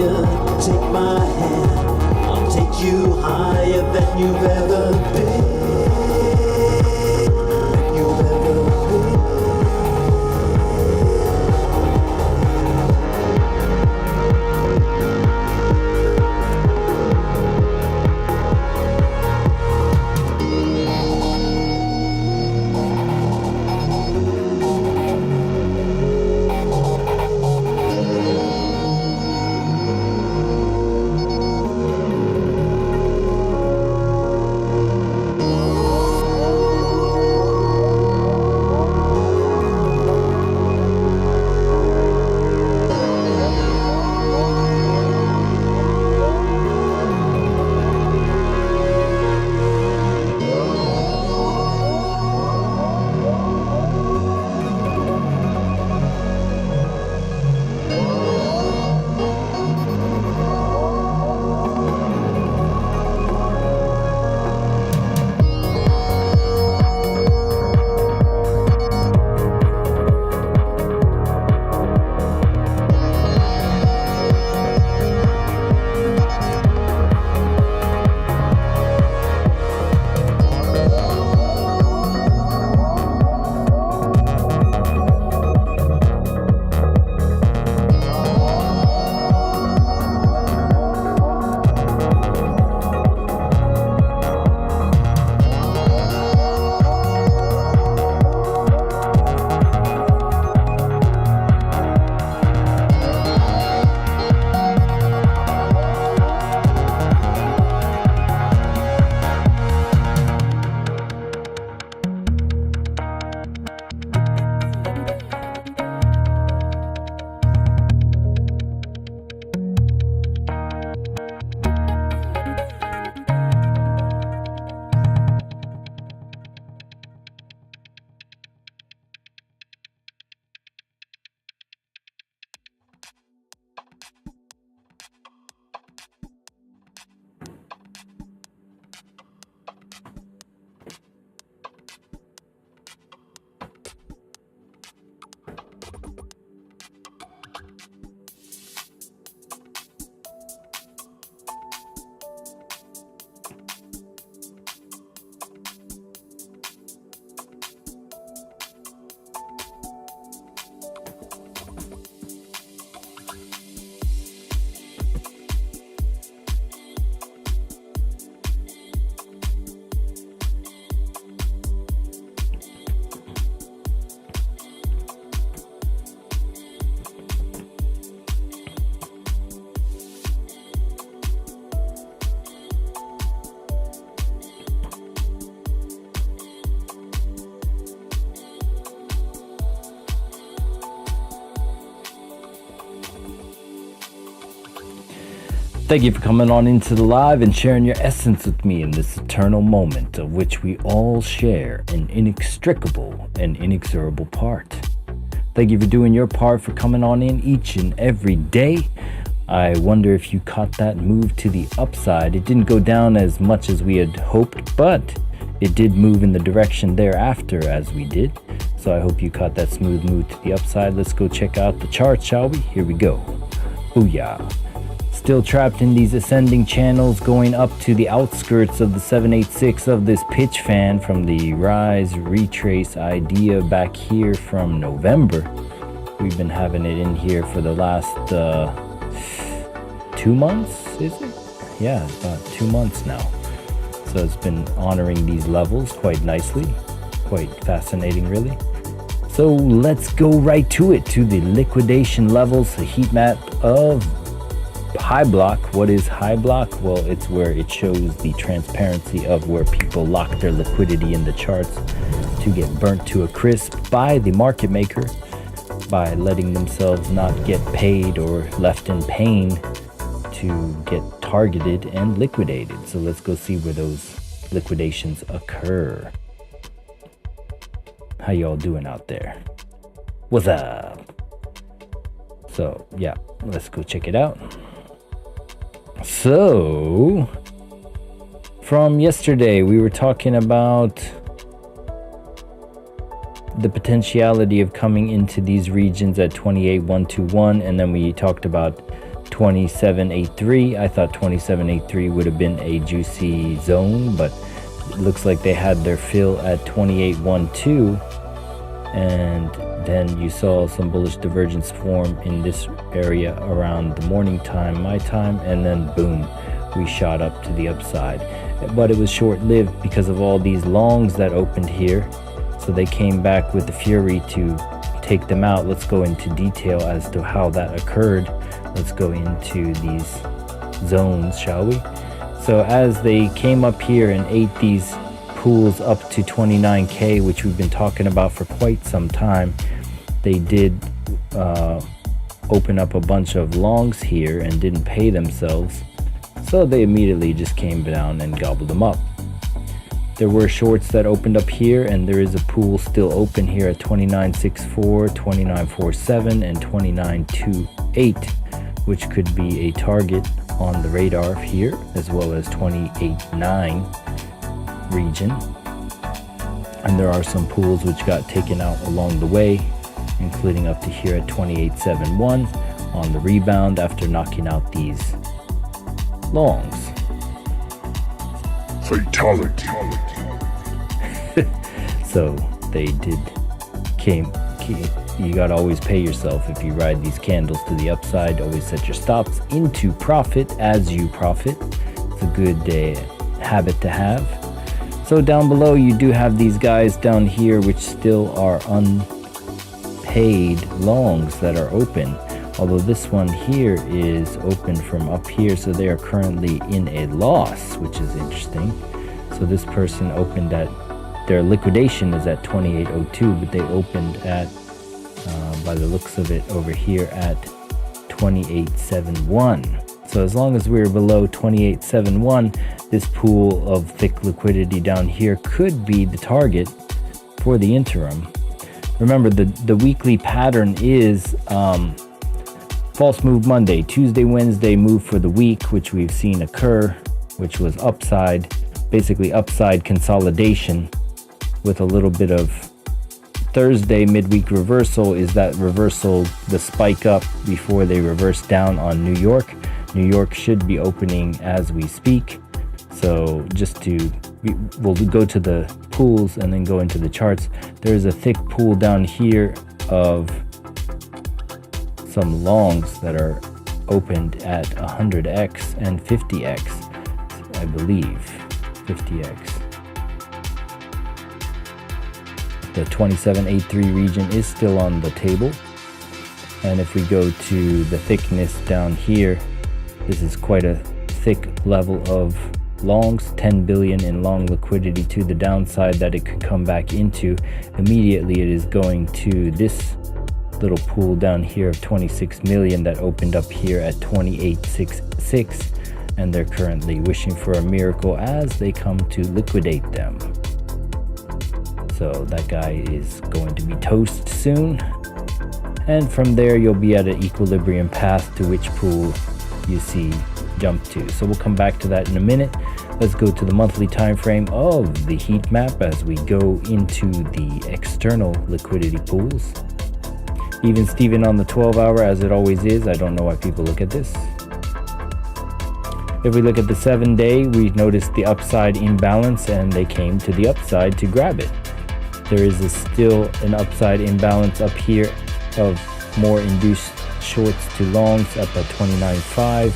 higher. Take my hand, I'll take you higher than you've ever been. You've ever been. Thank you for coming on into the live and sharing your essence with me in this eternal moment of which we all share an inextricable and inexorable part. Thank you for doing your part, for coming on in each and every day. I wonder if you caught that move to the upside. It didn't go down as much as we had hoped, but it did move in the direction thereafter as we did. So I hope you caught that smooth move to the upside. Let's go check out the chart, shall we? Here we go. Booyah. Still trapped in these ascending channels, going up to the outskirts of the 786 of this pitch fan from the Rise Retrace idea back here from November. We've been having it in here for the last 2 months, is it? Yeah, about 2 months now. So it's been honoring these levels quite nicely. Quite fascinating, really. So let's go right to it, to the liquidation levels, the heat map of high block. What is high block? Well, it's where it shows the transparency of where people lock their liquidity in the charts to get burnt to a crisp by the market maker by letting themselves not get paid or left in pain to get targeted and liquidated. So let's go see where those liquidations occur. How y'all doing out there? What's up? So yeah, let's go check it out. So from yesterday we were talking about the potentiality of coming into these regions at 28,121, and then we talked about 2783. I thought 2783 would have been a juicy zone, but it looks like they had their fill at 2812, and then you saw some bullish divergence form in this area around the morning time, my time, and then boom, we shot up to the upside. But it was short-lived because of all these longs that opened here, so they came back with the fury to take them out. Let's go into detail as to how that occurred. Let's go into these zones, shall we? So as they came up here and ate these pools up to 29k, which we've been talking about for quite some time, they did open up a bunch of longs here and didn't pay themselves, so they immediately just came down and gobbled them up. There were shorts that opened up here, and there is a pool still open here at 29.64, 29.47, and 29.28, which could be a target on the radar here, as well as 28.9 region. And there are some pools which got taken out along the way, including up to here at 28.71 on the rebound after knocking out these longs. Fatality. So they did you gotta always pay yourself if you ride these candles to the upside. Always set your stops into profit as you profit. It's a good habit to have. So down below you do have these guys down here which still are unpaid longs that are open, although this one here is open from up here, so they are currently in a loss, which is interesting. So this person opened at, their liquidation is at 28.02, but they opened at by the looks of it over here at 28.71. So as long as we're below 28.71, this pool of thick liquidity down here could be the target for the interim. Remember, the weekly pattern is false move Monday, Tuesday, Wednesday move for the week, which we've seen occur, which was upside, basically upside consolidation with a little bit of Thursday midweek reversal. Is that reversal the spike up before they reverse down on New York? New York should be opening as we speak. So we'll go to the pools and then go into the charts. There's a thick pool down here of some longs that are opened at 100x and 50x, I believe 50x. The 27.83 region is still on the table, and if we go to the thickness down here, this is quite a thick level of longs, 10 billion in long liquidity to the downside that it could come back into. Immediately it is going to this little pool down here of 26 million that opened up here at 28.66, and they're currently wishing for a miracle as they come to liquidate them. So that guy is going to be toast soon, and from there you'll be at an equilibrium path to which pool you see jump to. So we'll come back to that in a minute. Let's go to the monthly time frame of the heat map as we go into the external liquidity pools. Even Steven on the 12-hour, as it always is. I don't know why people look at this. If we look at the 7-day, we noticed the upside imbalance, and they came to the upside to grab it. There is still an upside imbalance up here of more induced shorts to longs up at 29.5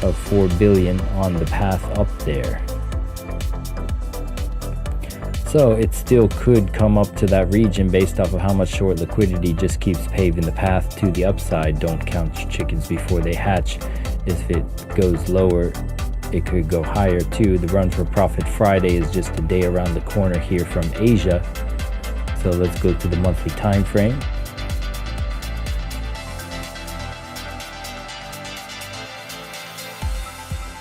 of 4 billion on the path up there. So it still could come up to that region based off of how much short liquidity just keeps paving the path to the upside. Don't count your chickens before they hatch. If it goes lower, it could go higher too. The Run for Profit Friday is just a day around the corner here from Asia. So let's go to the monthly time frame.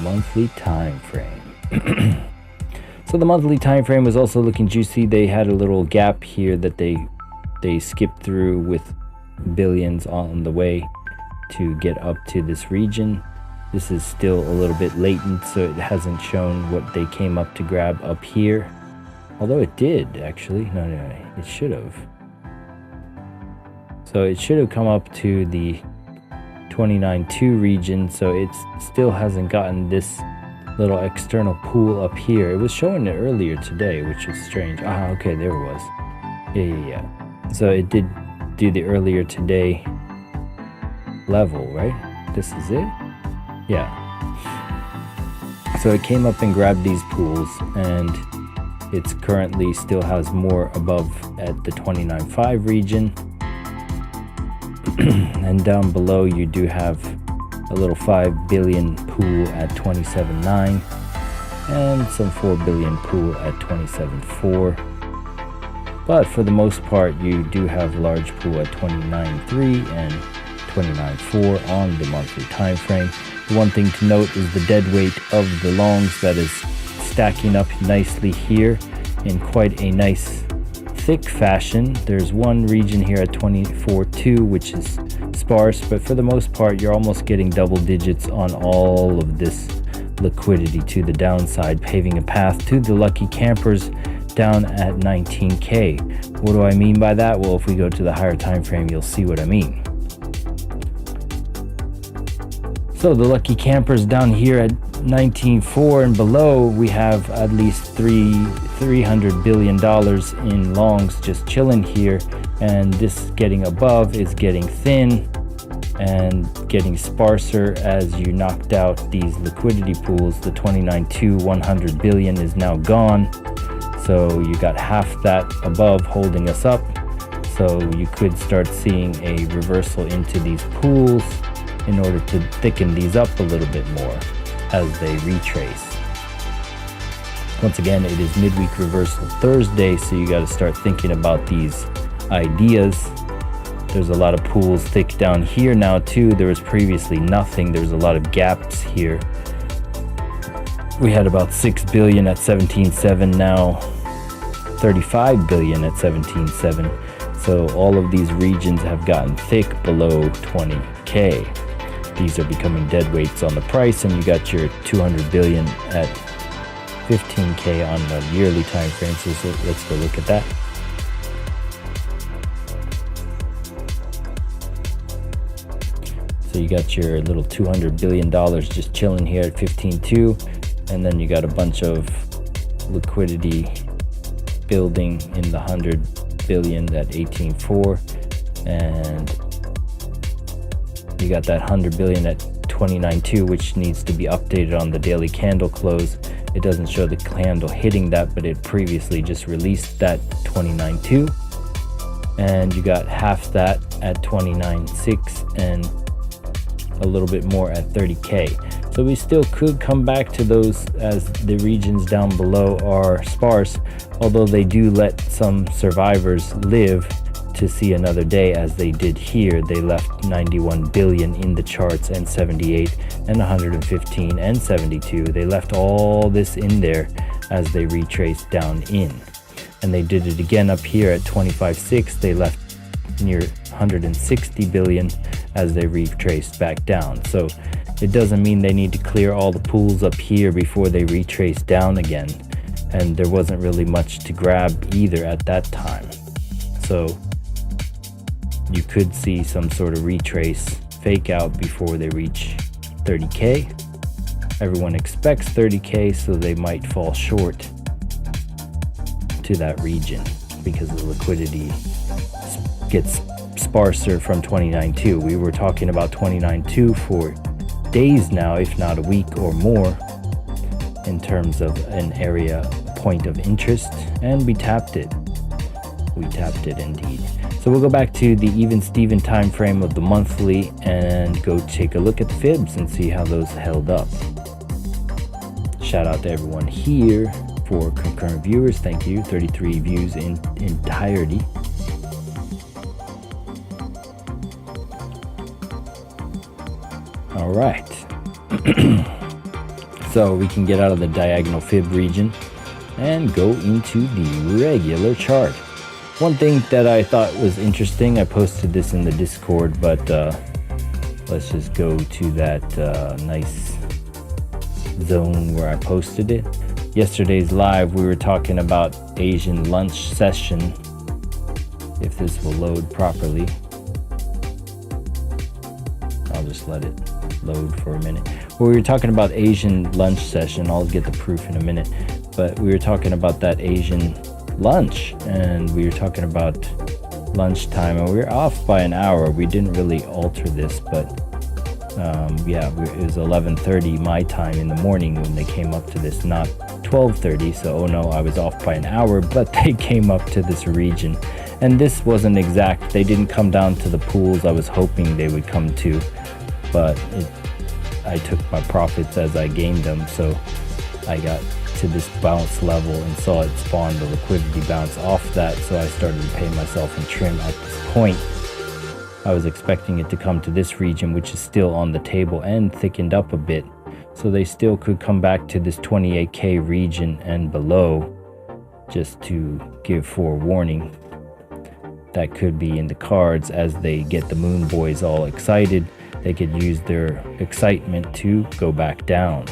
Monthly time frame. So the monthly time frame was also looking juicy. They had a little gap here that they skipped through with billions on the way to get up to this region. This is still a little bit latent, so it hasn't shown what they came up to grab up here. Although it did, actually. No, it should have. So it should have come up to the 29.2 region, so it still hasn't gotten this little external pool up here. It was showing it earlier today, which was strange. Okay, there it was. Yeah. So it did do the earlier today level, right? This is it? Yeah. So it came up and grabbed these pools, and it's currently still has more above at the 29.5 region. And down below you do have a little 5 billion pool at 27.9 and some 4 billion pool at 27.4. But for the most part, you do have large pool at 29.3 and 29.4 on the monthly time frame. The one thing to note is the dead weight of the longs that is stacking up nicely here in quite a nice thick fashion. There's one region here at 24.2 which is sparse, but for the most part you're almost getting double digits on all of this liquidity to the downside, paving a path to the lucky campers down at 19k. What do I mean by that? Well, if we go to the higher time frame, you'll see what I mean. So the lucky campers down here at 19.4 and below, we have at least $300 billion in longs just chilling here, and this getting above is getting thin and getting sparser as you knocked out these liquidity pools. The 29.2 100 billion is now gone, so you got half that above holding us up. So you could start seeing a reversal into these pools in order to thicken these up a little bit more as they retrace. Once again, it is midweek reversal Thursday, so you got to start thinking about these ideas. There's a lot of pools thick down here now too. There was previously nothing. There was a lot of gaps here. We had about 6 billion at 17.7, now 35 billion at 17.7. So all of these regions have gotten thick below 20k. These are becoming dead weights on the price, and you got your 200 billion at 15k on the yearly time frame. So let's go look at that. So you got your little $200 billion just chilling here at 15.2, and then you got a bunch of liquidity building in the 100 billion at 18.4, and you got that 100 billion at 29.2, which needs to be updated on the daily candle close. It doesn't show the candle hitting that, but it previously just released that 29.2, and you got half that at 29.6 and a little bit more at 30k. So we still could come back to those as the regions down below are sparse, although they do let some survivors live to see another day, as they did here. They left 91 billion in the charts, and 78 and 115 and 72. They left all this in there as they retraced down in, and they did it again up here at 25.6. They left near 160 billion as they retraced back down. So it doesn't mean they need to clear all the pools up here before they retrace down again, and there wasn't really much to grab either at that time. So you could see some sort of retrace fake out before they reach 30k. Everyone expects 30k, so they might fall short to that region because the liquidity gets sparser from 29.2. We were talking about 29.2 for days now, if not a week or more, in terms of an area point of interest, and we tapped it. We tapped it indeed. So we'll go back to the even Steven time frame of the monthly and go take a look at the fibs and see how those held up. Shout out to everyone here for concurrent viewers. Thank you. 33 views in entirety. All right. So we can get out of the diagonal fib region and go into the regular chart. One thing that I thought was interesting, I posted this in the Discord, but let's just go to that nice zone where I posted it. Yesterday's live, we were talking about Asian lunch session, if this will load properly. I'll just just let it load for a minute. Well, we were talking about Asian lunch session. I'll get the proof in a minute. But we were talking about that Asian lunch, and we were talking about lunchtime, and we were off by an hour. We didn't really alter this, but it was 11:30 my time in the morning when they came up to this, not 12:30. So, oh no, I was off by an hour, but they came up to this region. And this wasn't exact. They didn't come down to the pools I was hoping they would come to, but I took my profits as I gained them. So I got to this bounce level and saw it spawn the liquidity bounce off that. So I started to pay myself in trim at this point. I was expecting it to come to this region, which is still on the table and thickened up a bit. So they still could come back to this 28K region and below, just to give forewarning. That could be in the cards as they get the Moon Boys all excited. They could use their excitement to go back down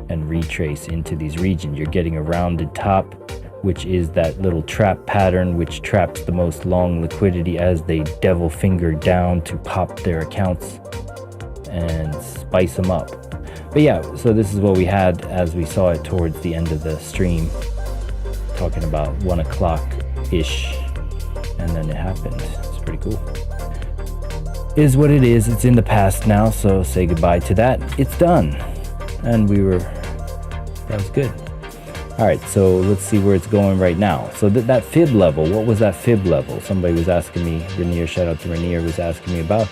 and retrace into these regions. You're getting a rounded top, which is that little trap pattern which traps the most long liquidity as they devil finger down to pop their accounts and spice them up. But yeah, so this is what we had as we saw it towards the end of the stream, talking about 1 o'clock ish, and then it happened. It's pretty cool. Is what it is. It's in the past now, so say goodbye to that. It's done. And that was good. All right, so let's see where it's going right now. So that fib level, what was that fib level? Somebody was asking me, Rainier, shout out to Rainier, was asking me about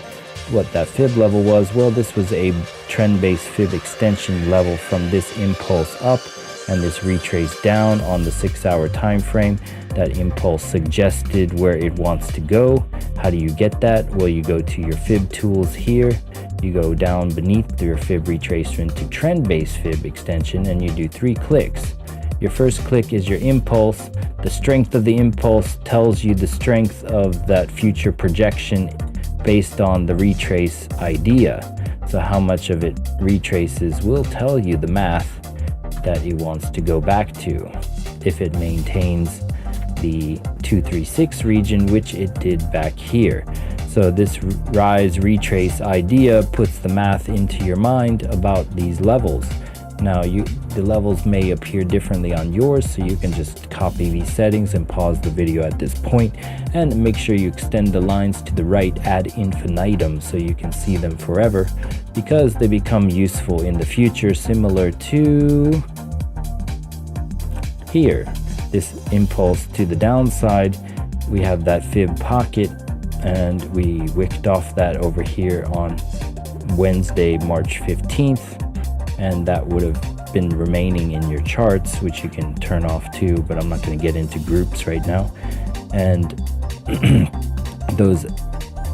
what that fib level was. Well, this was a trend-based fib extension level from this impulse up and this retrace down on the 6-hour time frame. That impulse suggested where it wants to go. How do you get that? Well, you go to your fib tools here. You go down beneath your fib retracer into trend-based fib extension, and you do 3 clicks. Your first click is your impulse. The strength of the impulse tells you the strength of that future projection based on the retrace idea. So how much of it retraces will tell you the math that it wants to go back to. If it maintains the 236 region, which it did back here. So this rise retrace idea puts the math into your mind about these levels. Now the levels may appear differently on yours, so you can just copy these settings and pause the video at this point and make sure you extend the lines to the right ad infinitum so you can see them forever, because they become useful in the future, similar to here. This impulse to the downside, we have that fib pocket, and we wicked off that over here on Wednesday, March 15th. And that would have been remaining in your charts, which you can turn off too, but I'm not going to get into groups right now. And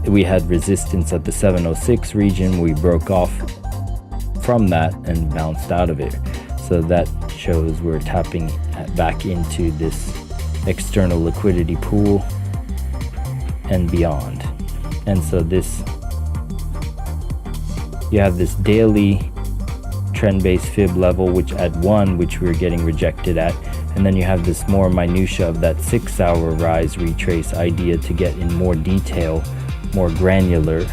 we had resistance at the 706 region. We broke off from that and bounced out of it. So that shows we're tapping back into this external liquidity pool and beyond. And so you have this daily trend-based fib level, which at 1, which we were getting rejected at, and then you have this more minutia of that 6-hour rise retrace idea to get in more detail, more granular,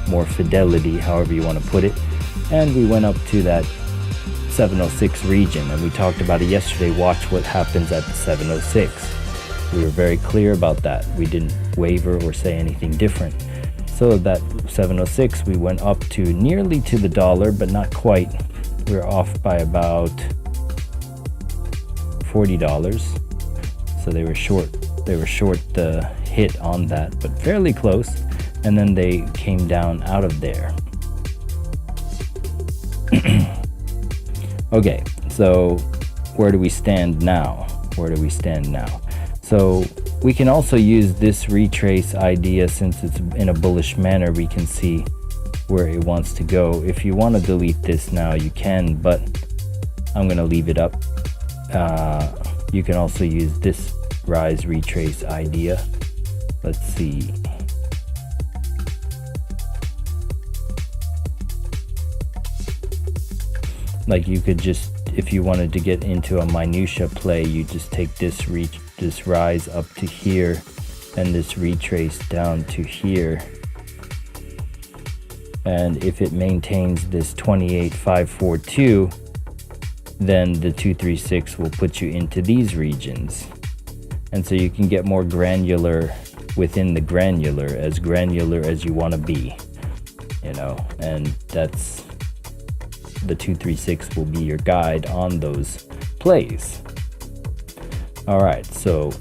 more fidelity, however you want to put it. And we went up to that 706 region, and we talked about it yesterday. Watch what happens at the 706. We were very clear about that. We didn't waver or say anything different. So that 706, we went up to nearly to the dollar, but not quite. We're off by about $40. So they were short the hit on that, but fairly close. And then they came down out of there. Okay, so where do we stand now? So we can also use this retrace idea. Since it's in a bullish manner, we can see where it wants to go. If you want to delete this now, you can, but I'm going to leave it up. You can also use this rise retrace idea. Let's see. Like you could just, if you wanted to get into a minutia play, you just take this rise up to here and this retrace down to here. And if it maintains this 28,542, then the 236 will put you into these regions. And so you can get more granular within the granular as you want to be, you know, and that's the 236 will be your guide on those plays. All right, so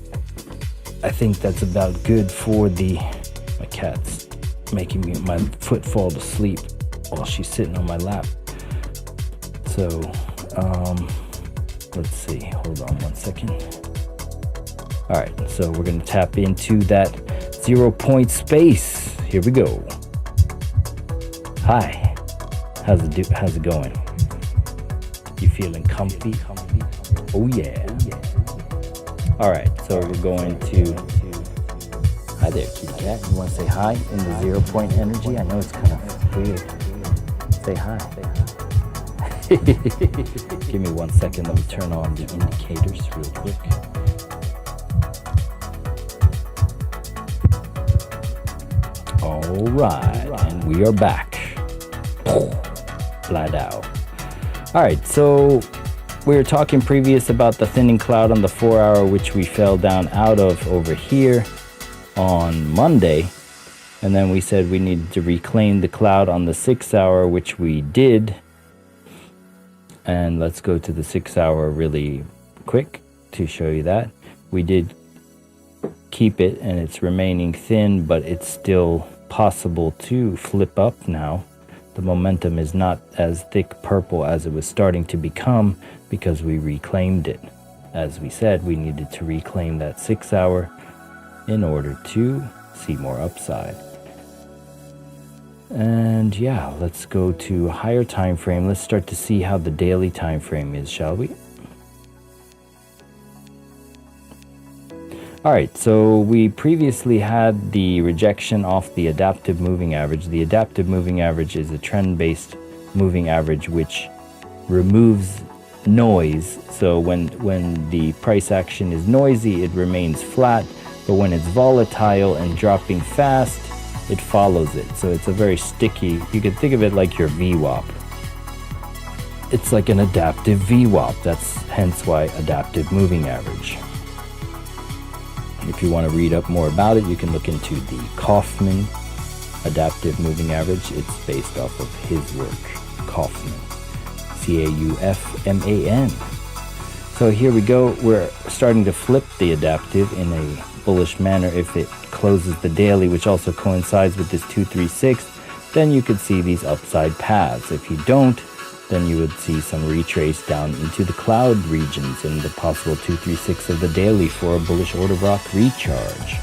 I think that's about good for my cat's making my foot fall to sleep while she's sitting on my lap. So let's see, hold on one second. All right, so we're gonna tap into that 0 point space. Here we go. Hi, how's it going? You feeling comfy? Oh yeah. All right, so we're going to, hi there, kitty cat. You want to say hi in the 0 point energy? I know it's kind of weird. Say hi. Give me 1 second. Let me turn on the indicators real quick. All right, and we are back. Flat out. All right, so we were talking previous about the thinning cloud on the 4 hour, which we fell down out of over here on Monday. And then we said we needed to reclaim the cloud on the 6 hour, which we did. And let's go to the 6 hour really quick to show you that. We did keep it and it's remaining thin, but it's still possible to flip up now. The momentum is not as thick purple as it was starting to become because we reclaimed it. As we said, we needed to reclaim that 6 hour in order to see more upside. And yeah, let's go to a higher time frame. Let's start to see how the daily time frame is, shall we? All right, so we previously had the rejection off the adaptive moving average. The adaptive moving average is a trend-based moving average which removes noise. So when the price action is noisy, it remains flat, but when it's volatile and dropping fast, it follows it. So it's a very sticky, you could think of it like your VWAP. It's like an adaptive VWAP. That's hence why adaptive moving average. If you want to read up more about it, you can look into the Kaufman adaptive moving average. It's based off of his work, Kaufman, Kaufman. So here we go. We're starting to flip the adaptive in a bullish manner. If it closes the daily, which also coincides with this 236, then you could see these upside paths. If you don't, then you would see some retrace down into the cloud regions and the possible 236 of the daily for a bullish order block recharge.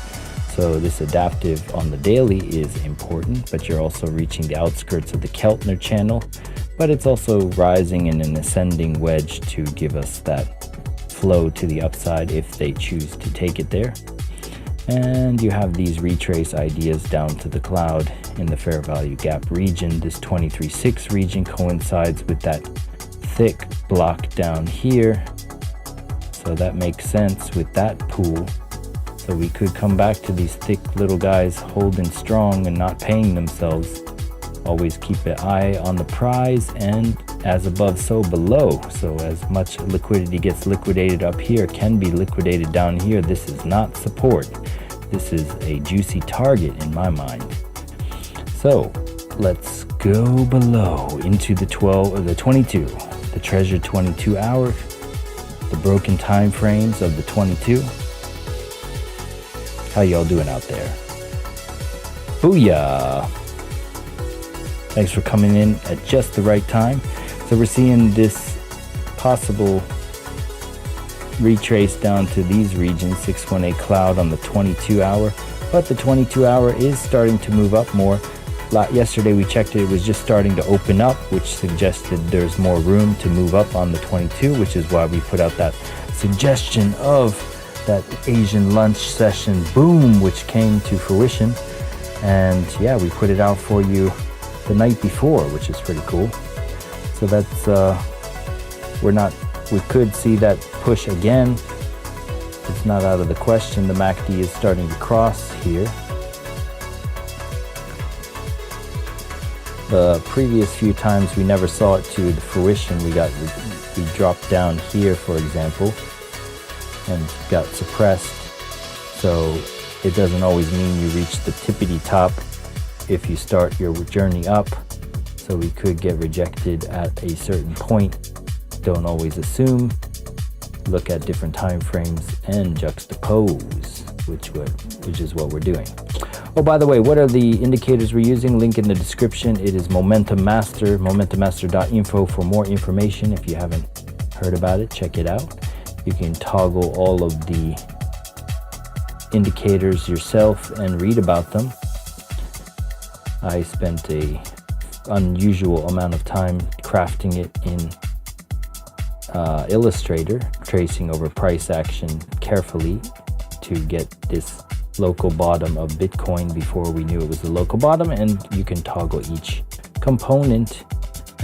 So this adaptive on the daily is important, but you're also reaching the outskirts of the Keltner channel, but it's also rising in an ascending wedge to give us that flow to the upside if they choose to take it there. And you have these retrace ideas down to the cloud in the fair value gap region. This 23.6 region coincides with that thick block down here. So that makes sense with that pool. So we could come back to these thick little guys holding strong and not paying themselves. Always keep an eye on the prize and as above, so below. So as much liquidity gets liquidated up here can be liquidated down here. This is not support. This is a juicy target in my mind. So let's go below into the 22, the treasured 22 hour, the broken time frames of the 22. How y'all doing out there? Booyah! Thanks for coming in at just the right time. So we're seeing this possible retrace down to these regions, 618 cloud on the 22 hour, but the 22 hour is starting to move up more. Yesterday we checked it was just starting to open up, which suggested there's more room to move up on the 22, which is why we put out that suggestion of that Asian lunch session boom, which came to fruition. And yeah, we put it out for you the night before, which is pretty cool. So that's we could see that push again. It's not out of the question. The MACD is starting to cross here. The previous few times we never saw it to the fruition. We dropped down here, for example, and got suppressed. So it doesn't always mean you reach the tippity top if you start your journey up. So we could get rejected at a certain point. Don't always assume. Look at different time frames and juxtapose, which is what we're doing. Oh, by the way, what are the indicators we're using? Link in the description. It is Momentum Master, momentummaster.info for more information. If you haven't heard about it, check it out. You can toggle all of the indicators yourself and read about them. I spent a unusual amount of time crafting it in Illustrator, tracing over price action carefully to get this local bottom of Bitcoin before we knew it was the local bottom. And you can toggle each component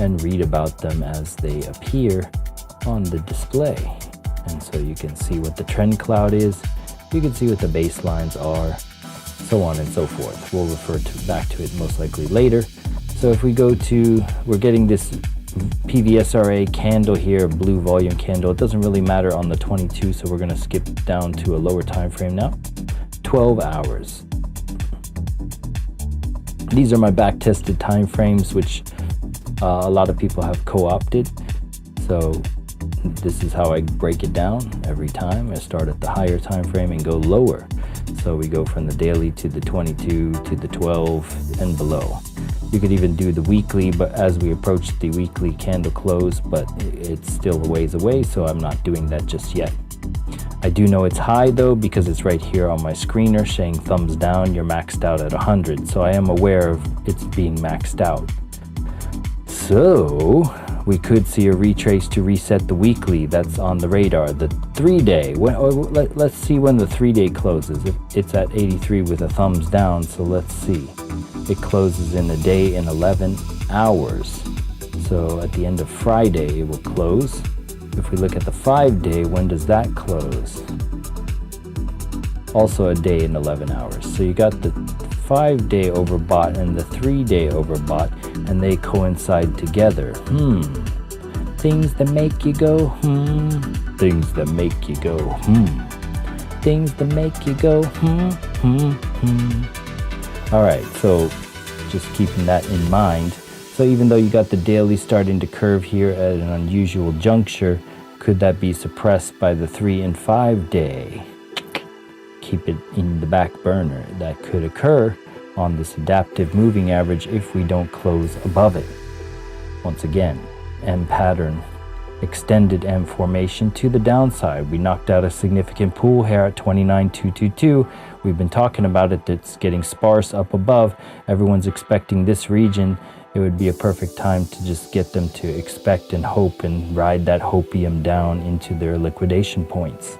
and read about them as they appear on the display. And so you can see what the trend cloud is, you can see what the baselines are, so on and so forth. We'll refer back to it most likely later. So if we go to, we're getting this PVSRA candle here, blue volume candle. It doesn't really matter on the 22, so we're going to skip down to a lower time frame now. 12 hours. These are my back-tested time frames, which a lot of people have co-opted. So this is how I break it down every time. I start at the higher time frame and go lower. So we go from the daily to the 22 to the 12 and below. You could even do the weekly, but as we approach the weekly candle close, but it's still a ways away, so I'm not doing that just yet. I do know it's high though, because it's right here on my screener saying thumbs down, you're maxed out at 100. So I am aware of it's being maxed out. So we could see a retrace to reset the weekly. That's on the radar. The 3-day, let's see when the 3-day closes. It's at 83 with a thumbs down, so let's see. It closes in a day and 11 hours. So at the end of Friday, it will close. If we look at the 5-day, when does that close? Also a day and 11 hours. So you got the 5-day overbought and the 3-day overbought, and they coincide together. Things that make you go, Things that make you go, Things that make you go, All right, so just keeping that in mind. So even though you got the daily starting to curve here at an unusual juncture, could that be suppressed by the 3 and 5 day? Keep it in the back burner. That could occur on this adaptive moving average if we don't close above it. Once again, M pattern, extended M formation to the downside. We knocked out a significant pool here at 29,222. We've been talking about it. That's getting sparse up above. Everyone's expecting this region. It would be a perfect time to just get them to expect and hope and ride that hopium down into their liquidation points.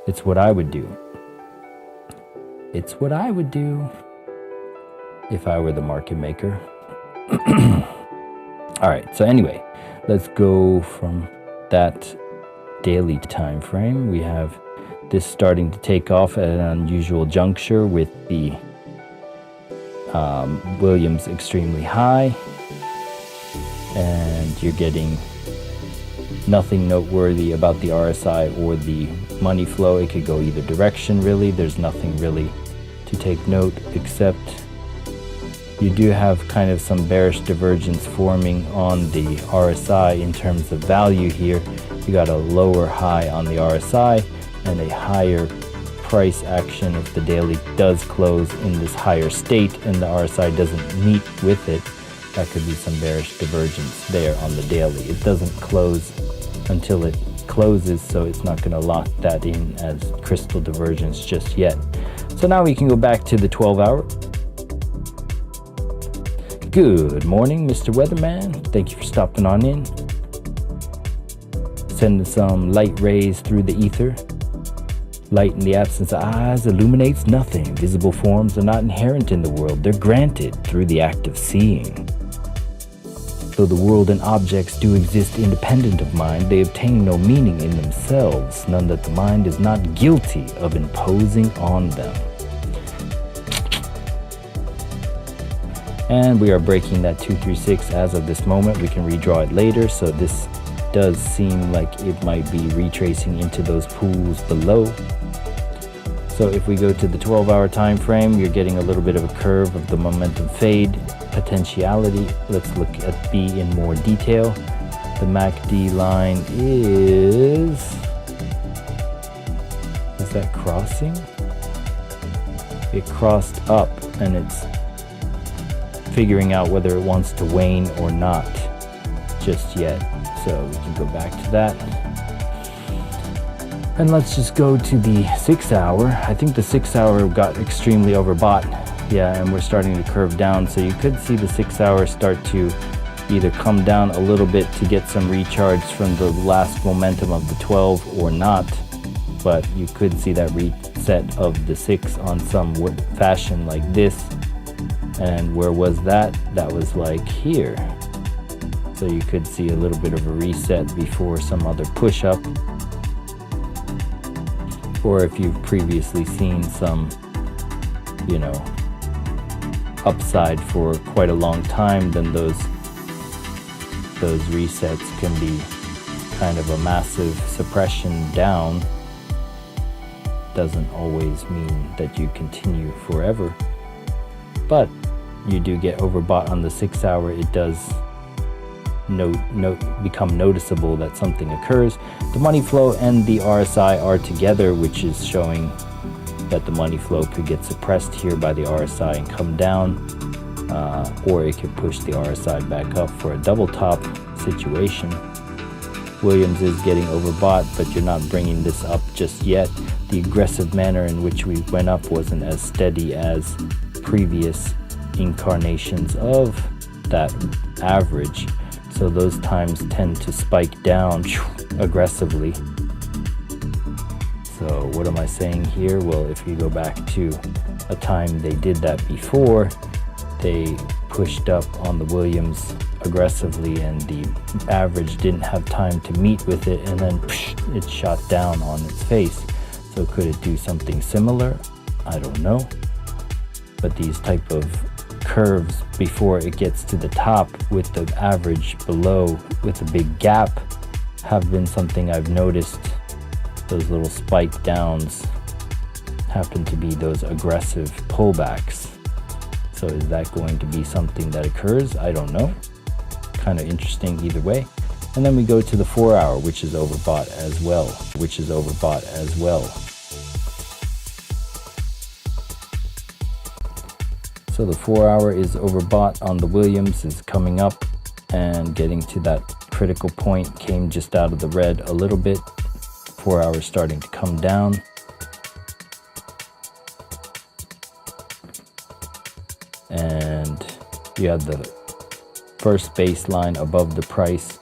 It's what I would do. It's what I would do if I were the market maker. All right, so anyway, let's go from that daily time frame. We have this starting to take off at an unusual juncture with the Williams extremely high, and you're getting nothing noteworthy about the RSI or the money flow. It could go either direction, really. There's nothing really to take note, except you do have kind of some bearish divergence forming on the RSI in terms of value here. You got a lower high on the RSI and a higher price action if the daily does close in this higher state and the RSI doesn't meet with it. That could be some bearish divergence there on the daily. It doesn't close until it closes, so it's not going to lock that in as crystal divergence just yet. So now we can go back to the 12-hour. Good morning, Mr. Weatherman. Thank you for stopping on in. Sending some light rays through the ether. Light in the absence of eyes illuminates nothing. Visible forms are not inherent in the world. They're granted through the act of seeing. Though the world and objects do exist independent of mind, they obtain no meaning in themselves, none that the mind is not guilty of imposing on them. And we are breaking that 236 as of this moment. We can redraw it later, so this does seem like it might be retracing into those pools below. So if we go to the 12-hour time frame, you're getting a little bit of a curve of the momentum fade potentiality. Let's look at B in more detail. The MACD line is that crossing? It crossed up and it's figuring out whether it wants to wane or not just yet. So we can go back to that. And let's just go to the 6 hour. I think the 6 hour got extremely overbought. Yeah, and we're starting to curve down. So you could see the 6 hour start to either come down a little bit to get some recharge from the last momentum of the 12 or not. But you could see that reset of the 6 on some fashion like this. And where was that? That was like here. So you could see a little bit of a reset before some other push up. Or if you've previously seen some, upside for quite a long time, then those resets can be kind of a massive suppression down. Doesn't always mean that you continue forever, but you do get overbought on the 6 hour. It does become noticeable that something occurs. The money flow and the RSI are together, which is showing that the money flow could get suppressed here by the RSI and come down, or it could push the RSI back up for a double top situation. Williams is getting overbought, but you're not bringing this up just yet. The aggressive manner in which we went up wasn't as steady as previous incarnations of that average. So those times tend to spike down aggressively. So what am I saying here? Well, if you go back to a time they did that before, they pushed up on the Williams aggressively and the average didn't have time to meet with it, and then it shot down on its face. So could it do something similar? I don't know. But these type of curves before it gets to the top with the average below with a big gap have been something I've noticed. Those little spike downs happen to be those aggressive pullbacks. So is that going to be something that occurs? I don't know. Kind of interesting either way. And then we go to the 4 hour, which is overbought as well. So the 4 hour is overbought on the Williams, is coming up and getting to that critical point, came just out of the red a little bit. 4 hours starting to come down. And you have the first baseline above the price.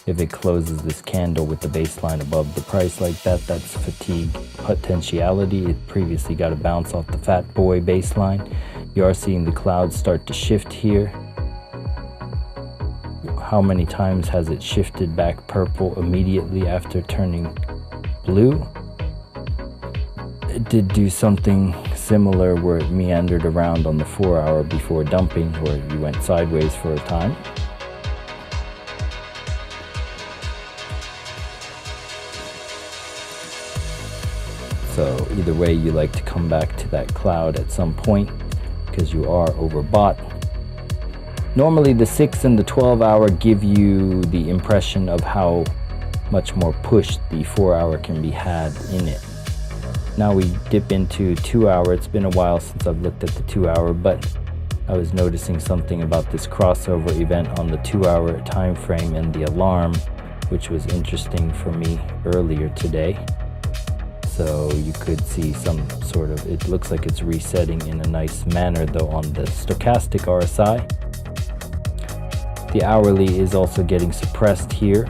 If it closes this candle with the baseline above the price like that, that's fatigue potentiality. It previously got a bounce off the fat boy baseline. You are seeing the clouds start to shift here. How many times has it shifted back purple immediately after turning blue? It did do something similar where it meandered around on the 4 hour before dumping, where you went sideways for a time. So either way, you like to come back to that cloud at some point because you are overbought. Normally the 6 and the 12 hour give you the impression of how much more push the 4 hour can be had in it. Now we dip into 2 hour. It's been a while since I've looked at the 2 hour, but I was noticing something about this crossover event on the 2 hour time frame and the alarm, which was interesting for me earlier today. So you could see some sort of, it looks like it's resetting in a nice manner though on the stochastic RSI. The hourly is also getting suppressed here.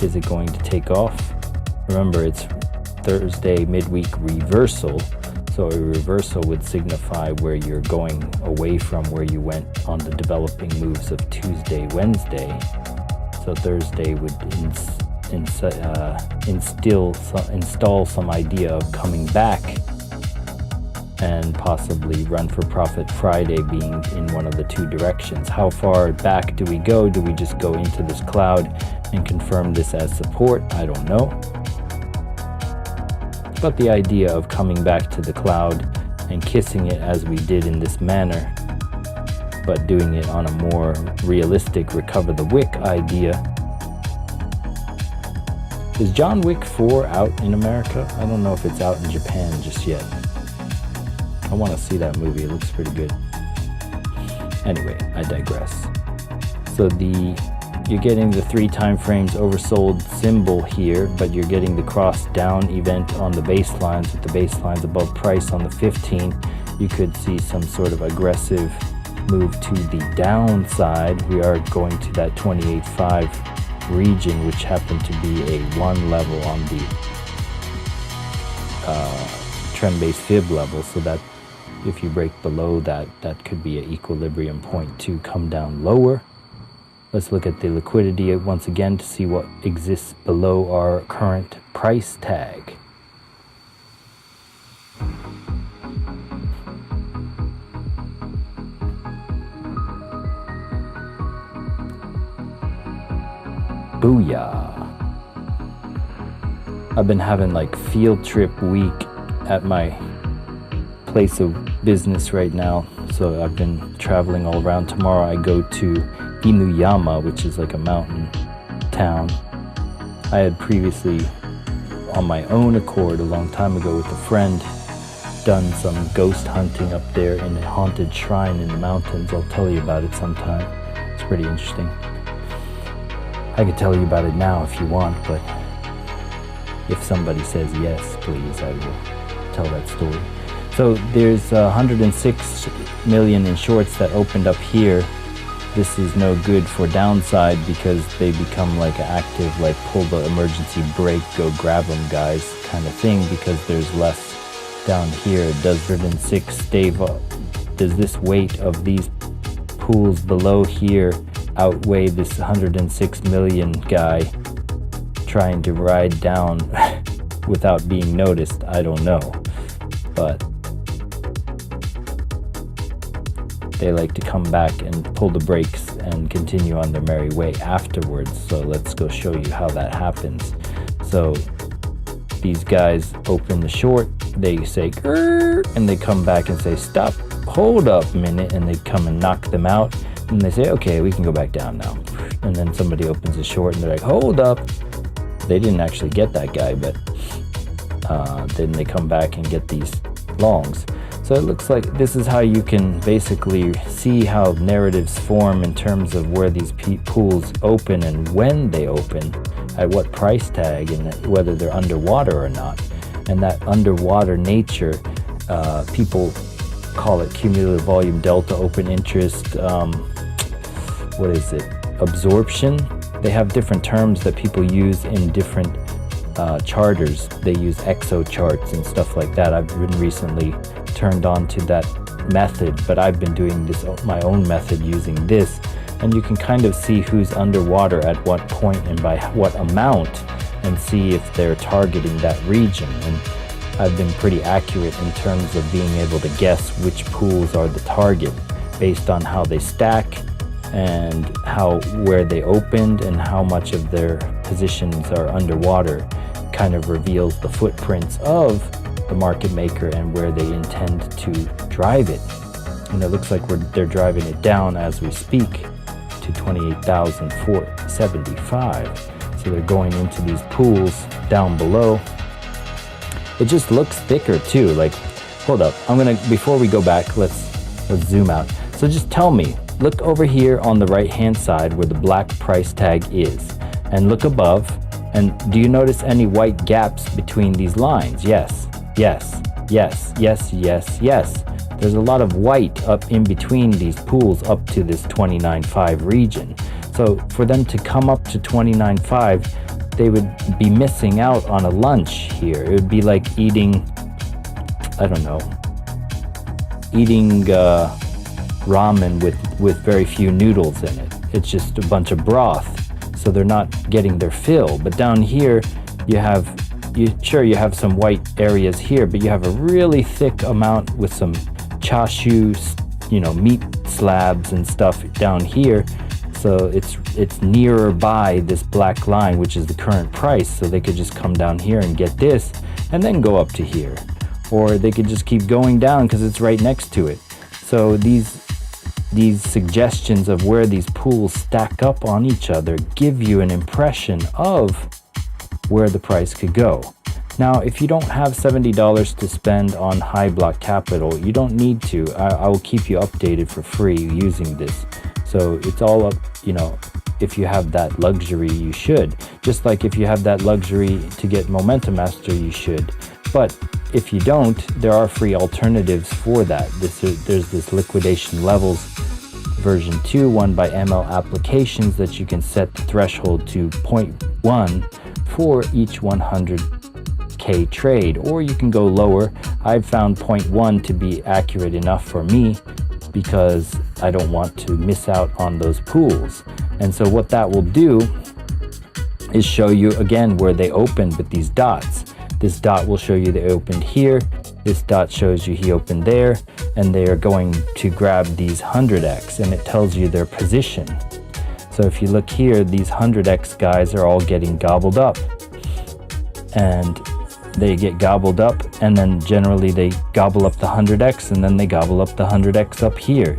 Is it going to take off? Remember, it's Thursday midweek reversal. So a reversal would signify where you're going away from where you went on the developing moves of Tuesday, Wednesday. So Thursday would install some idea of coming back and possibly Run for Profit Friday being in one of the two directions. How far back do we go? Do we just go into this cloud and confirm this as support? I don't know. But the idea of coming back to the cloud and kissing it as we did in this manner, but doing it on a more realistic recover the wick idea. Is John Wick 4 out in America? I don't know if it's out in Japan just yet. I want to see that movie. It looks pretty good. Anyway, I digress. So you're getting the 3 time frames oversold symbol here, but you're getting the cross down event on the baselines with the baselines above price on the 15. You could see some sort of aggressive move to the downside. We are going to that 28.5 region, which happened to be a 1 level on the trend-based fib level, so that if you break below that, that could be an equilibrium point to come down lower. Let's look at the liquidity once again to see what exists below our current price tag. Booyah. I've been having like field trip week at my place of business right now, so I've been traveling all around. Tomorrow I go to Inuyama, which is like a mountain town. I had previously, on my own accord, a long time ago with a friend, done some ghost hunting up there in a haunted shrine in the mountains. I'll tell you about it sometime. It's pretty interesting. I could tell you about it now if you want, but if somebody says yes, please, I will tell that story. So there's 106 million in shorts that opened up here. This is no good for downside because they become like an active, like pull the emergency brake, go grab them guys kind of thing, because there's less down here. Does 106 stave up? Does this weight of these pools below here outweigh this 106 million guy trying to ride down without being noticed? I don't know, but they like to come back and pull the brakes and continue on their merry way afterwards. So let's go show you how that happens. So these guys open the short, they say grrr, and they come back and say stop, hold up a minute, and they come and knock them out, and they say okay, we can go back down now. And then somebody opens a short and they're like hold up. They didn't actually get that guy, but then they come back and get these longs. So it looks like this is how you can basically see how narratives form in terms of where these pools open and when they open, at what price tag, and whether they're underwater or not. And that underwater nature, people call it cumulative volume delta, open interest, what is it, absorption. They have different terms that people use in different charters. They use exo charts and stuff like that. I've been recently turned on to that method, but I've been doing this my own method using this, and you can kind of see who's underwater at what point and by what amount, and see if they're targeting that region. And I've been pretty accurate in terms of being able to guess which pools are the target based on how they stack and where they opened and how much of their positions are underwater. Kind of reveals the footprints of the market maker and where they intend to drive it. And it looks like they're driving it down as we speak to 28,475. So they're going into these pools down below. It just looks thicker too. Like, hold up, before we go back, let's zoom out. So just tell me, look over here on the right hand side where the black price tag is, and look above, and do you notice any white gaps between these lines? Yes, yes, yes, yes, yes, yes. There's a lot of white up in between these pools up to this 29.5 region. So for them to come up to 29.5, they would be missing out on a lunch here. It would be like eating, I don't know, ramen with very few noodles in it. It's just a bunch of broth, so they're not getting their fill. But down here you have you have some white areas here, but you have a really thick amount with some chashu, meat slabs and stuff down here. So it's nearer by this black line, which is the current price. So they could just come down here and get this and then go up to here. Or they could just keep going down because it's right next to it. So these suggestions of where these pools stack up on each other give you an impression of where the price could go. Now, if you don't have $70 to spend on high block capital, you don't need to. I will keep you updated for free using this. So it's all up, if you have that luxury, you should. Just like if you have that luxury to get Momentum Master, you should. But if you don't, there are free alternatives for that. There's this Liquidation Levels version 2, one by ML Applications, that you can set the threshold to 0.1 for each 100K trade, or you can go lower. I've found 0.1 to be accurate enough for me because I don't want to miss out on those pools. And so what that will do is show you again where they opened with these dots. This dot will show you they opened here. This dot shows you he opened there, and they are going to grab these 100x, and it tells you their position. So if you look here, these 100x guys are all getting gobbled up, and they get gobbled up, and then generally they gobble up the 100x, and then they gobble up the 100x up here.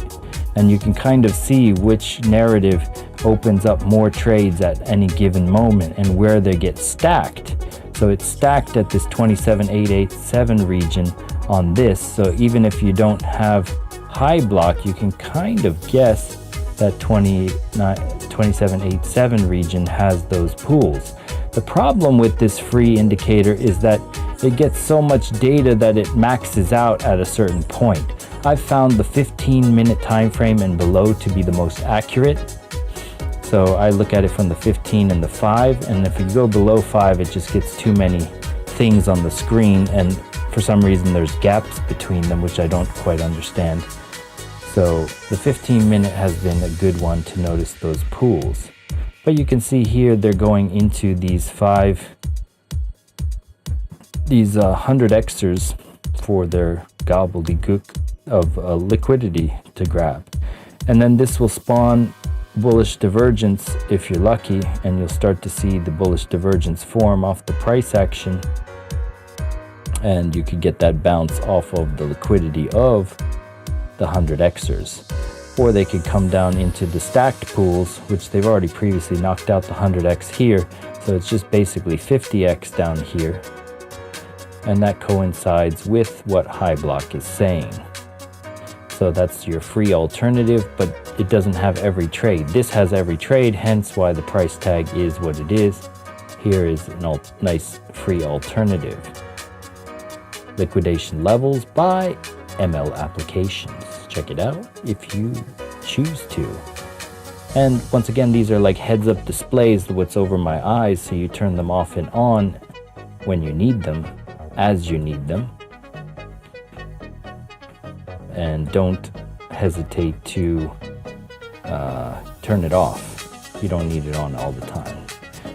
And you can kind of see which narrative opens up more trades at any given moment and where they get stacked. So it's stacked at this 27887 region on this. So even if you don't have high block, you can kind of guess that 2787 region has those pools. The problem with this free indicator is that it gets so much data that it maxes out at a certain point. I've found the 15-minute time frame and below to be the most accurate. So I look at it from the 15 and the 5, and if you go below 5, it just gets too many things on the screen, and for some reason there's gaps between them, which I don't quite understand. So the 15-minute has been a good one to notice those pools. But you can see here they're going into these 100xers for their gobbledygook of liquidity to grab. And then this will spawn bullish divergence if you're lucky, and you'll start to see the bullish divergence form off the price action, and you could get that bounce off of the liquidity of the 100xers. Or they could come down into the stacked pools, which they've already previously knocked out the 100x here, so it's just basically 50x down here, and that coincides with what high block is saying. So that's your free alternative, but it doesn't have every trade. This has every trade, hence why the price tag is what it is. Here is a nice free alternative. Liquidation Levels by ML Applications. Check it out if you choose to. And once again, these are like heads-up displays, what's over my eyes, so you turn them off and on when you need them, as you need them. And don't hesitate to turn it off. You don't need it on all the time.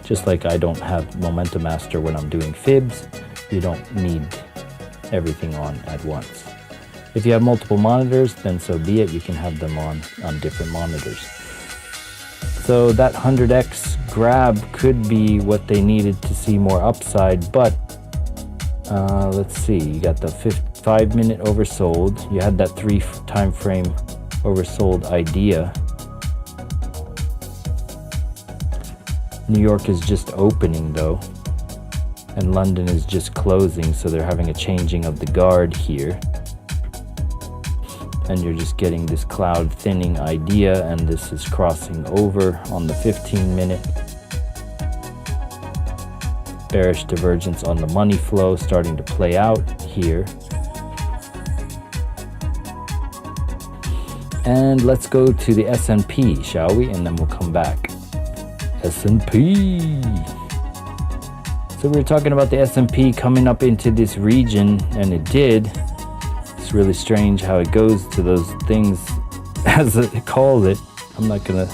Just like I don't have Momentum Master when I'm doing fibs, you don't need everything on at once. If you have multiple monitors, then so be it. You can have them on different monitors. So that 100x grab could be what they needed to see more upside, but let's see, you got the 5-minute oversold. You had that 3 time frame oversold idea. New York is just opening though, and London is just closing, so they're having a changing of the guard here. And you're just getting this cloud thinning idea, and this is crossing over on the 15-minute. Bearish divergence on the money flow starting to play out here. And let's go to the S&P, shall we? And then we'll come back. S&P. So we were talking about the S&P coming up into this region, and it did. It's really strange how it goes to those things as it calls it. I'm not gonna,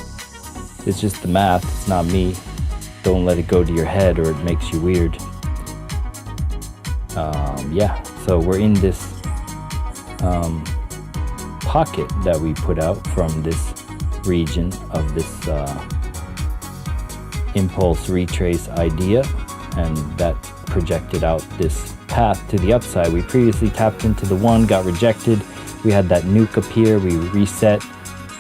it's just the math, it's not me. Don't let it go to your head or it makes you weird. Yeah, so we're in this pocket that we put out from this region of this impulse retrace idea, and that projected out this path to the upside. We previously tapped into the 1, got rejected. We had that nuke appear. We reset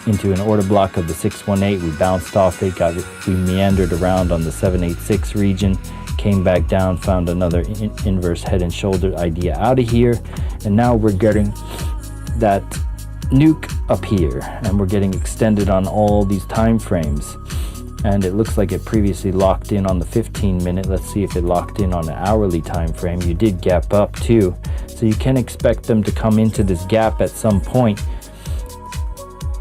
into an order block of the 618. We bounced off it, we meandered around on the 786 region, came back down, found another inverse head and shoulder idea out of here, and now we're getting that nuke up here, and we're getting extended on all these time frames. And it looks like it previously locked in on the 15-minute. Let's see if it locked in on an hourly time frame. You did gap up too, so you can expect them to come into this gap at some point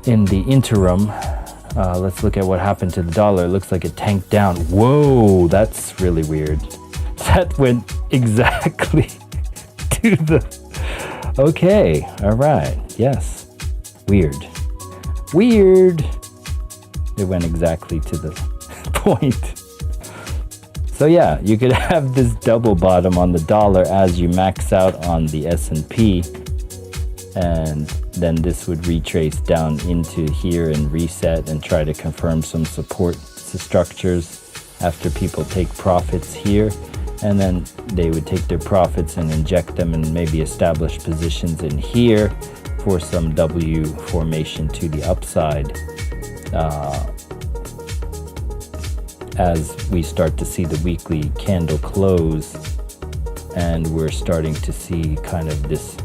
in the interim. Let's look at what happened to the dollar. It looks like it tanked down. Whoa, that's really weird. That went exactly to the... Okay, all right, yes. Weird. It went exactly to the point. So yeah, you could have this double bottom on the dollar as you max out on the S&P, and then this would retrace down into here and reset and try to confirm some support structures after people take profits here, and then they would take their profits and inject them and maybe establish positions in here for some W formation to the upside. As we start to see the weekly candle close, and we're starting to see kind of this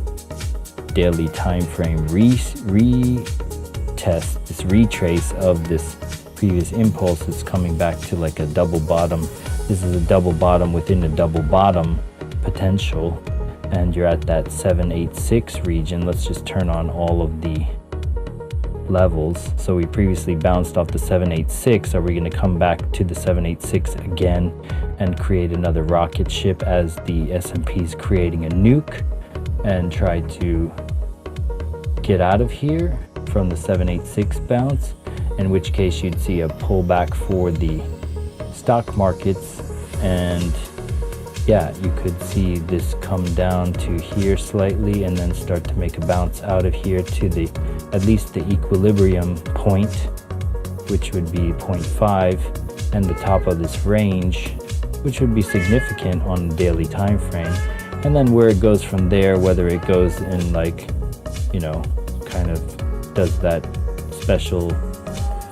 daily time frame retest, this retrace of this previous impulse is coming back to like a double bottom. This is a double bottom within a double bottom potential, and you're at that 786 region. Let's just turn on all of the levels. So we previously bounced off the 786. Are we going to come back to the 786 again and create another rocket ship as the S&P is creating a nuke and try to get out of here from the 786 bounce, in which case you'd see a pullback for the stock markets, and yeah, you could see this come down to here slightly and then start to make a bounce out of here to the at least the equilibrium point, which would be 0.5, and the top of this range, which would be significant on the daily time frame. And then where it goes from there, whether it goes in like, you know, kind of does that special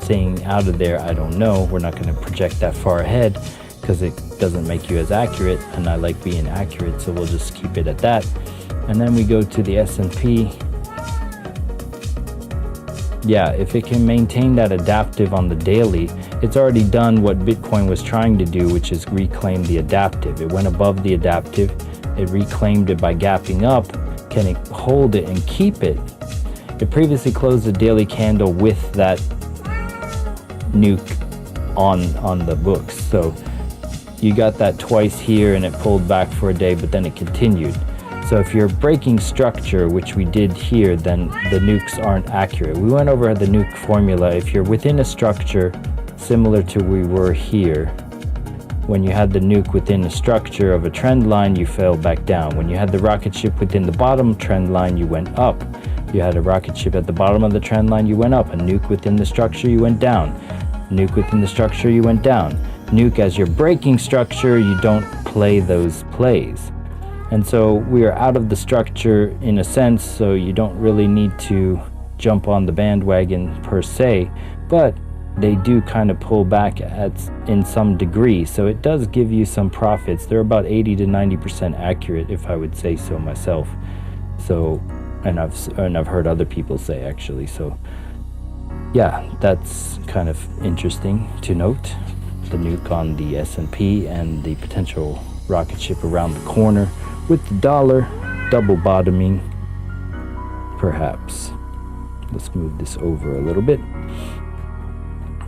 thing out of there, I don't know. We're not going to project that far ahead because it doesn't make you as accurate, and I like being accurate, so we'll just keep it at that. And then we go to the S&P. Yeah, if it can maintain that adaptive on the daily, it's already done what Bitcoin was trying to do, which is reclaim the adaptive. It went above the adaptive, it reclaimed it by gapping up. Can it hold it and keep it? It previously closed the daily candle with that nuke on the books, so you got that twice here and it pulled back for a day, but then it continued. So if you're breaking structure, which we did here, then the nukes aren't accurate. We went over the nuke formula. If you're within a structure similar to we were here, when you had the nuke within the structure of a trend line, you fell back down. When you had the rocket ship within the bottom trend line, you went up. You had a rocket ship at the bottom of the trend line, you went up. A nuke within the structure, you went down. Nuke within the structure, you went down. Nuke as you're breaking structure, you don't play those plays. And so we are out of the structure in a sense, so you don't really need to jump on the bandwagon per se, but they do kind of pull back in some degree, so it does give you some profits. They're about 80 to 90% accurate, if I would say so myself. So, and I've heard other people say actually. So yeah, that's kind of interesting to note. The nuke on the S&P and the potential rocket ship around the corner with the dollar double bottoming, perhaps. Let's move this over a little bit.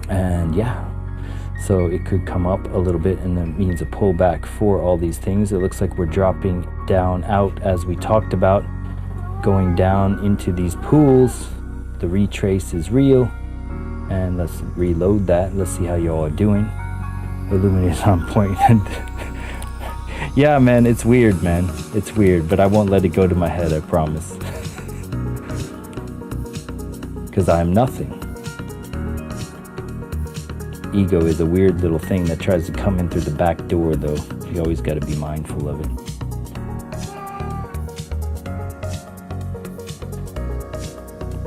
And yeah, so it could come up a little bit, and that means a pullback for all these things. It looks like we're dropping down out as we talked about, going down into these pools. The retrace is real, and let's reload that. Let's see how you all are doing. Illuminated on point. Yeah, man, it's weird, man. It's weird, but I won't let it go to my head, I promise. Because I am nothing. Ego is a weird little thing that tries to come in through the back door, though. You always got to be mindful of it.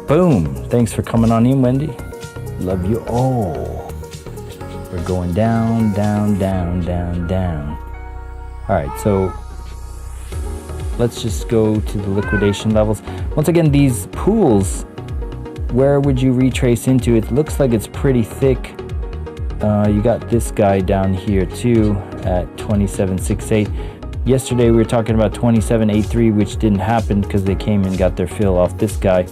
Boom! Thanks for coming on in, Wendy. Love you all. We're going down, down, down, down, down. Alright, so let's just go to the liquidation levels. Once again, these pools, where would you retrace into? It looks like it's pretty thick. You got this guy down here too at 27.68. Yesterday we were talking about 27.83, which didn't happen because they came and got their fill off this guy.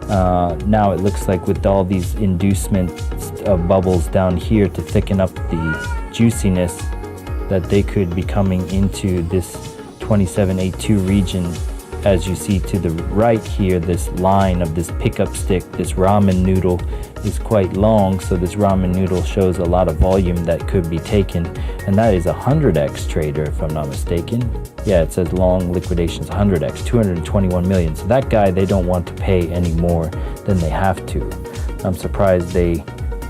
Now it looks like with all these inducement bubbles down here to thicken up the juiciness, that they could be coming into this 27.82 region. As you see to the right here, this line of this pickup stick, this ramen noodle is quite long, so this ramen noodle shows a lot of volume that could be taken, and that is a 100x trader if I'm not mistaken. Yeah, it says long liquidations 100x, 221 million. So that guy, they don't want to pay any more than they have to. I'm surprised they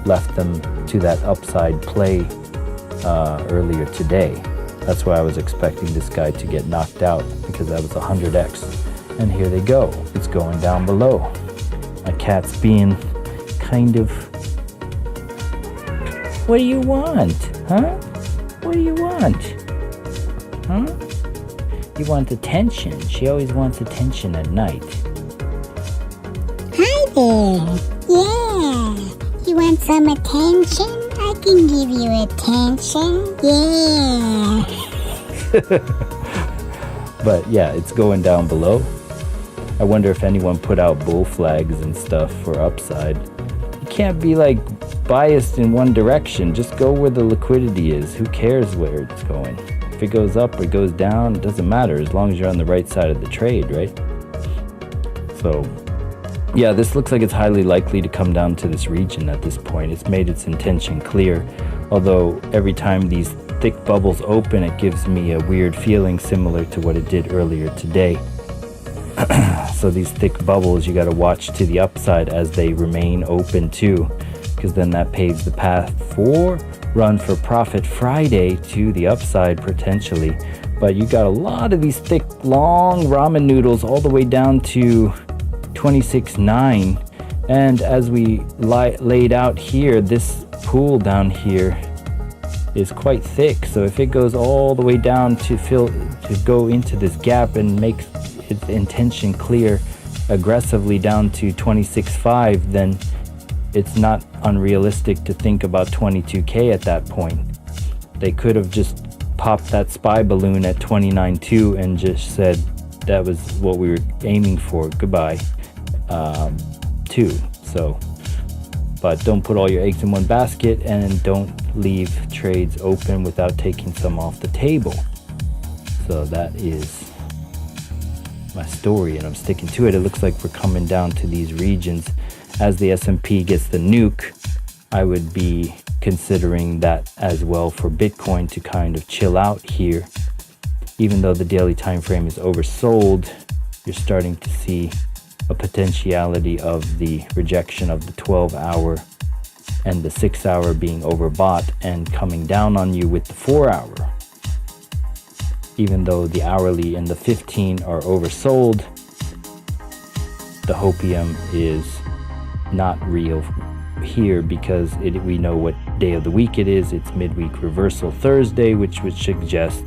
left them to that upside play earlier today. That's why I was expecting this guy to get knocked out, because that was 100x. And here they go. It's going down below. My cat's being kind of... What do you want? Huh? What do you want? Huh? You want attention. She always wants attention at night. Hi there. Yeah. You want some attention? I can give you attention. Yeah. But yeah, it's going down below. I wonder if anyone put out bull flags and stuff for upside. You can't be like biased in one direction. Just go where the liquidity is. Who cares where it's going? If it goes up or goes down, it doesn't matter as long as you're on the right side of the trade, right? So yeah, this looks like it's highly likely to come down to this region at this point. It's made its intention clear, although every time these thick bubbles open, it gives me a weird feeling similar to what it did earlier today. So these thick bubbles, you got to watch to the upside as they remain open too, because then that paves the path for Run for Profit Friday to the upside potentially. But you got a lot of these thick, long ramen noodles all the way down to 26.9, and as we laid out here, this pool down here is quite thick. So if it goes all the way down to go into this gap and make its intention clear aggressively down to 26.5, then it's not unrealistic to think about 22k at that point. They could have just popped that SPY balloon at 29.2 and just said that was what we were aiming for. Goodbye. Too. So, but don't put all your eggs in one basket, and don't leave trades open without taking some off the table. So that is my story, and I'm sticking to it. It looks like we're coming down to these regions. As the S&P gets the nuke, I would be considering that as well for Bitcoin to kind of chill out here. Even though the daily time frame is oversold, you're starting to see a potentiality of the rejection of the 12-hour and the 6-hour being overbought and coming down on you with the 4-hour. Even though the hourly and the 15 are oversold, the hopium is not real here because we know what day of the week it is. It's midweek reversal Thursday, which would suggest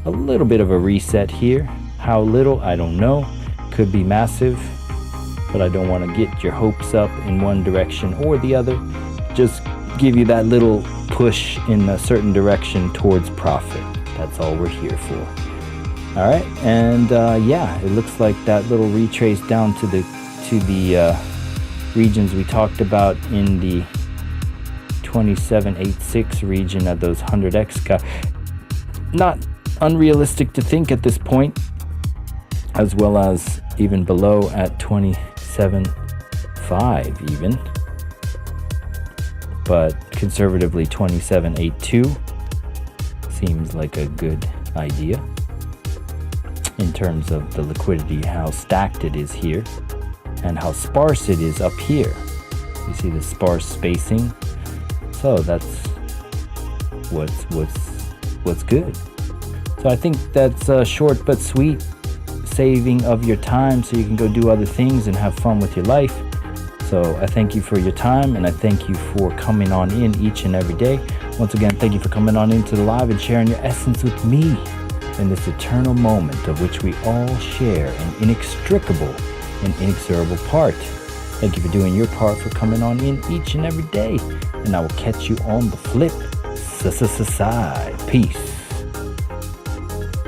a little bit of a reset here. How little, I don't know. Could be massive, but I don't want to get your hopes up in one direction or the other. Just give you that little push in a certain direction towards profit. That's all we're here for. All right, and yeah, it looks like that little retrace down to the regions we talked about in the 27.86 region of those 100x guys. Not unrealistic to think at this point, as well as even below at 27.5 even, but conservatively 27.82 seems like a good idea in terms of the liquidity, how stacked it is here and how sparse it is up here. You see the sparse spacing? So that's what's good. So I think that's short but sweet, saving of your time so you can go do other things and have fun with your life. So I thank you for your time, and I thank you for coming on in each and every day. Once again, thank you for coming on into the live and sharing your essence with me in this eternal moment of which we all share an inextricable and inexorable part. Thank you for doing your part, for coming on in each and every day. And I will catch you on the flip side. Peace.